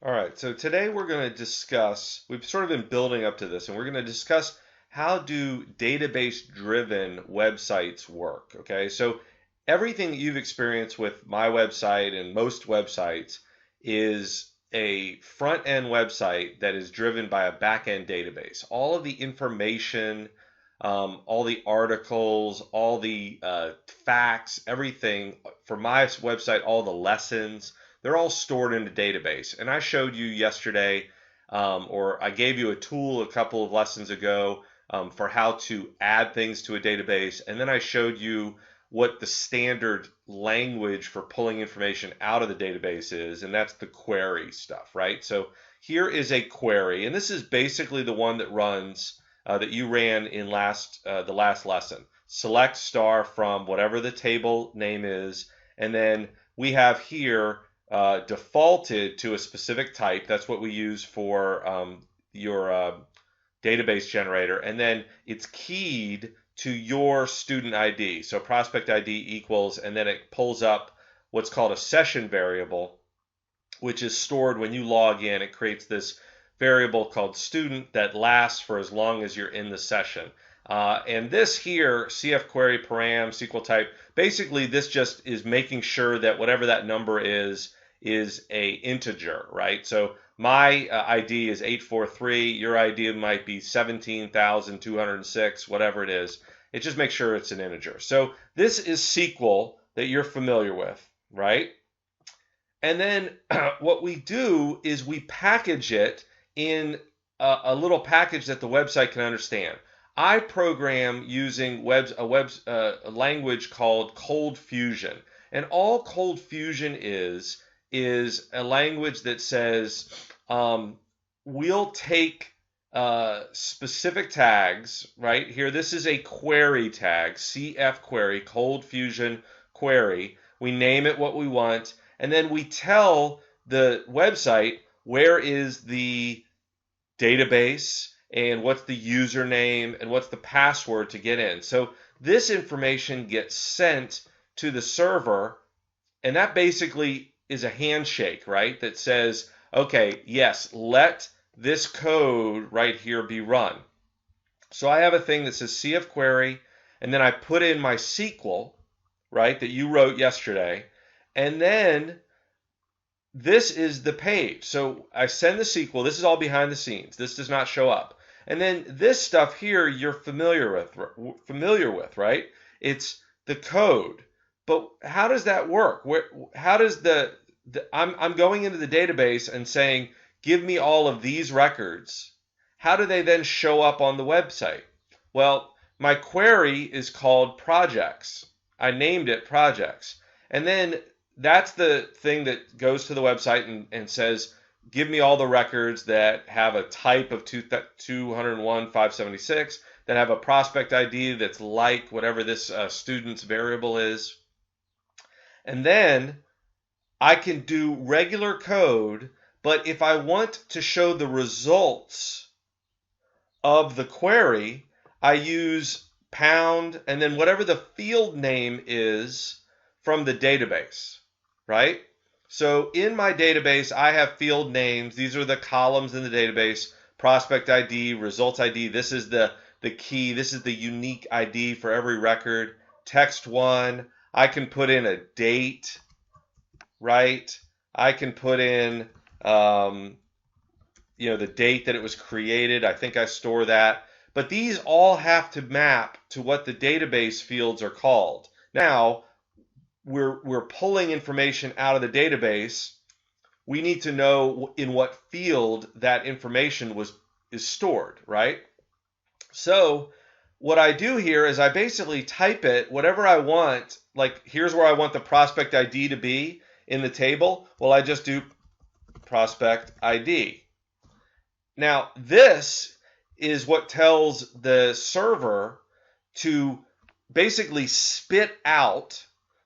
All right, so today we're going to discuss, we've sort of been building up to this, and we're going to discuss how do database-driven websites work, okay? So everything that you've experienced with my website and most websites is a front-end website that is driven by a back-end database. All of the information, all the articles, all the facts, everything for my website, all the lessons, they're all stored in a database. And I showed you yesterday, or I gave you a tool a couple of lessons ago for how to add things to a database. And then I showed you what the standard language for pulling information out of the database is, and that's the query stuff, right? So here is a query, and this is basically the one that runs that you ran in the last lesson. Select star from whatever the table name is, and then we have here defaulted to a specific type. That's what we use for your database generator. And then it's keyed to your student ID. So prospect ID equals, and then it pulls up what's called a session variable, which is stored when you log in. It creates this variable called student that lasts for as long as you're in the session. And this here, CF query param SQL type, basically this just is making sure that whatever that number is a integer, right? So my ID is 843, your ID might be 17,206, whatever it is. It just makes sure it's an integer. So this is SQL that you're familiar with, right? And then what we do is we package it in a little package that the website can understand. I program using a language called ColdFusion. And all ColdFusion is a language that says we'll take specific tags, right? Here, this is a query tag, CF query, ColdFusion query. We name it what we want, and then we tell the website where is the database and what's the username and what's the password to get in. So this information gets sent to the server, and that basically is a handshake, right? That says, okay, yes, let this code right here be run. So I have a thing that says CF query, and then I put in my SQL, right, that you wrote yesterday, and then this is the page. So I send the SQL. This is all behind the scenes. This does not show up. And then this stuff here you're familiar with, right? It's the code. But how does that work? How does I'm going into the database and saying, give me all of these records. How do they then show up on the website? Well, my query is called projects. I named it projects. And then that's the thing that goes to the website and says, give me all the records that have a type of 201,576, that have a prospect ID that's like whatever this student's variable is. And then I can do regular code, but if I want to show the results of the query, I use pound and then whatever the field name is from the database, right? So in my database, I have field names. These are the columns in the database: prospect ID, results ID. This is the key. This is the unique ID for every record. Text one. I can put in a date, right? I can put in, the date that it was created. I think I store that. But these all have to map to what the database fields are called. Now, we're pulling information out of the database. We need to know in what field that information is stored, right? So what I do here is I basically type it whatever I want. Like, here's where I want the prospect ID to be in the table. Well, I just do prospect ID. Now, this is what tells the server to basically spit out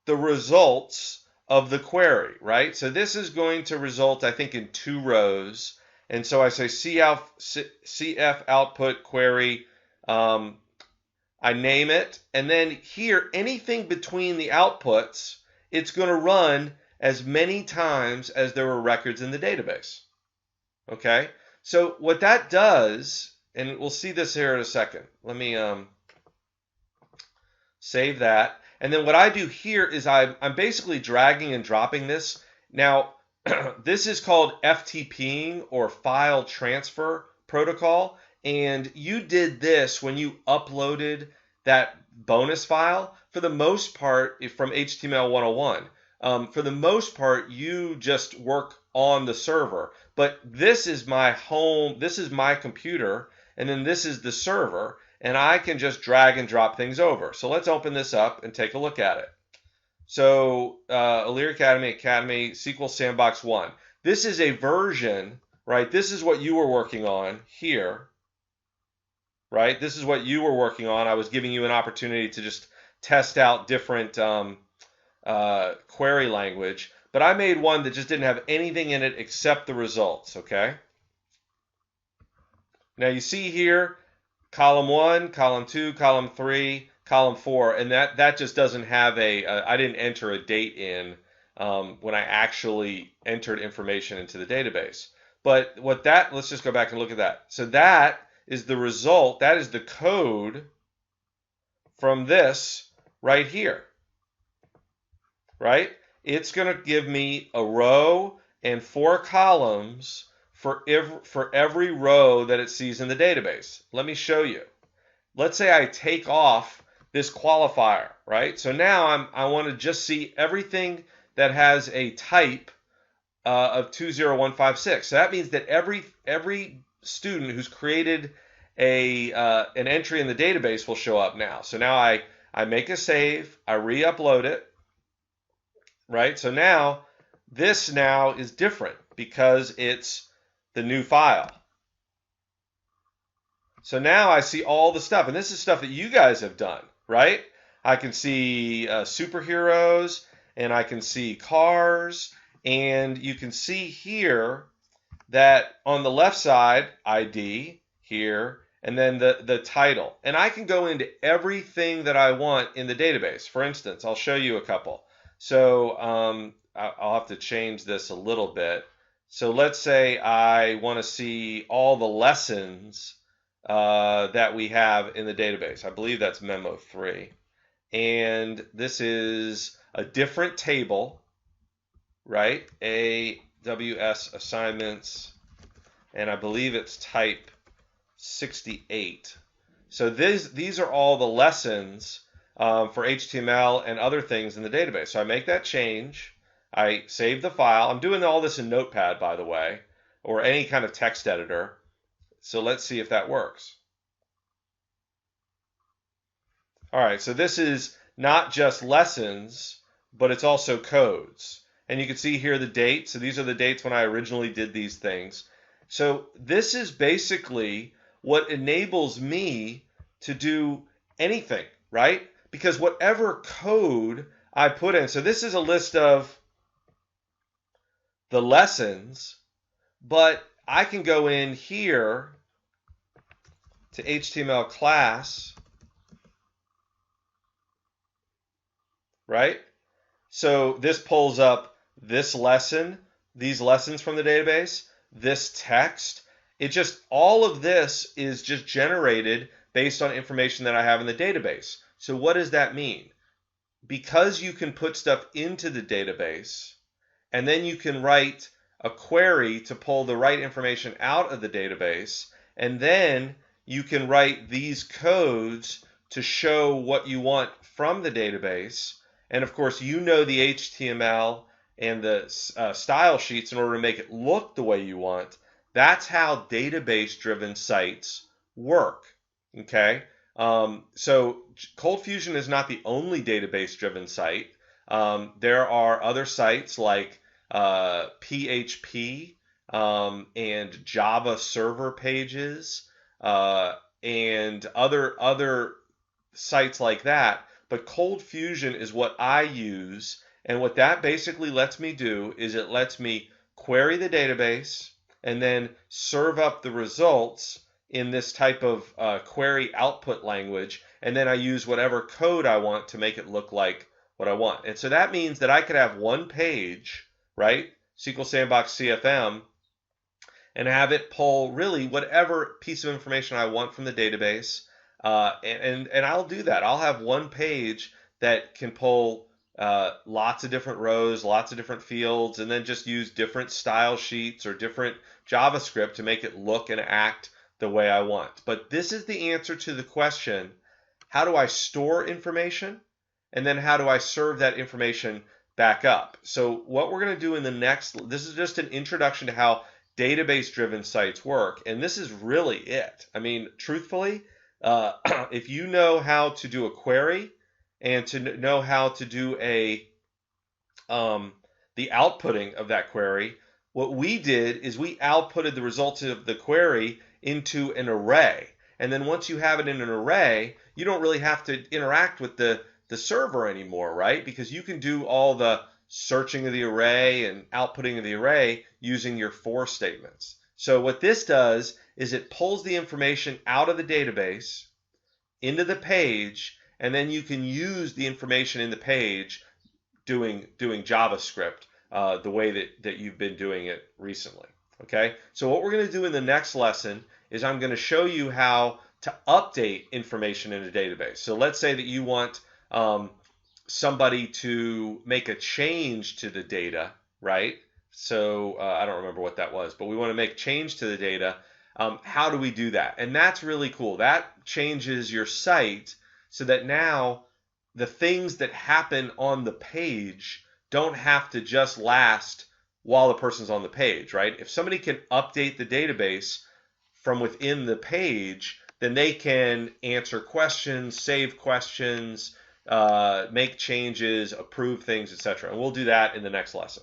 the results of the query, right? So this is going to result, I think, in 2 rows. And so I say CF output query. I name it. And then here, anything between the outputs, it's going to run as many times as there were records in the database. Okay, so what that does, and we'll see this here in a second. Let me save that. And then what I do here is I'm basically dragging and dropping this. Now, this is called FTPing, or file transfer protocol. And you did this when you uploaded that bonus file. For the most part, from HTML 101, for the most part, you just work on the server. But this is my home, this is my computer, and then this is the server, and I can just drag and drop things over. So let's open this up and take a look at it. So Aleer Academy, SQL Sandbox 1. This is a version, right? This is what you were working on here, right? This is what you were working on. I was giving you an opportunity to just test out different query language, but I made one that just didn't have anything in it except the results, okay? Now you see here, column 1, column 2, column 3, column 4, and that just doesn't have I didn't enter a date in when I actually entered information into the database. But let's just go back and look at that. So that is the result, that is the code from this right here, right? It's going to give me a row and 4 columns for every row that it sees in the database. Let me show you. Let's say I take off this qualifier, right? So now I want to just see everything that has a type of 20156. So that means that every student who's created an entry in the database will show up now. So now I make a save, I re-upload it, right? So now this now is different because it's the new file. So now I see all the stuff, and this is stuff that you guys have done, right? I can see superheroes, and I can see cars, and you can see here that on the left side, ID here, and then the title. And I can go into everything that I want in the database. For instance, I'll show you a couple. So I'll have to change this a little bit. So let's say I want to see all the lessons that we have in the database. I believe that's memo 3. And this is a different table, right? AWS assignments, and I believe it's type 68. So these are all the lessons for HTML and other things in the database. So I make that change. I save the file. I'm doing all this in Notepad, by the way, or any kind of text editor. So let's see if that works. All right, so this is not just lessons, but it's also codes. And you can see here the date. So these are the dates when I originally did these things. So this is basically what enables me to do anything, right? Because whatever code I put in, so this is a list of the lessons, but I can go in here to HTML class, right? So this pulls up this lesson, these lessons from the database, this text. All of this is just generated based on information that I have in the database. So what does that mean? Because you can put stuff into the database, and then you can write a query to pull the right information out of the database, and then you can write these codes to show what you want from the database. And of course, you know the HTML and the style sheets in order to make it look the way you want. That's how database-driven sites work, okay? So ColdFusion is not the only database-driven site. There are other sites like PHP and Java server pages and other sites like that. But ColdFusion is what I use, and what that basically lets me do is it lets me query the database and then serve up the results in this type of query output language, and then I use whatever code I want to make it look like what I want. And so that means that I could have one page, right? SQL Sandbox CFM, and have it pull really whatever piece of information I want from the database. And I'll do that. I'll have one page that can pull lots of different rows, lots of different fields, and then just use different style sheets or different JavaScript to make it look and act the way I want. But this is the answer to the question, how do I store information? And then how do I serve that information back up? So what we're going to do in the next, this is just an introduction to how database-driven sites work. And this is really it. I mean, truthfully, if you know how to do a query and to know how to do the outputting of that query, what we did is we outputted the results of the query into an array. And then once you have it in an array, you don't really have to interact with the server anymore, right? Because you can do all the searching of the array and outputting of the array using your for statements. So what this does is it pulls the information out of the database into the page, and then you can use the information in the page doing JavaScript the way that you've been doing it recently. Okay, so what we're going to do in the next lesson is I'm going to show you how to update information in a database. So let's say that you want somebody to make a change to the data, right? So I don't remember what that was, but we want to make change to the data. How do we do that? And that's really cool. That changes your site so that now the things that happen on the page don't have to just last while the person's on the page, right? If somebody can update the database from within the page, then they can answer questions, save questions, make changes, approve things, etc. And we'll do that in the next lesson.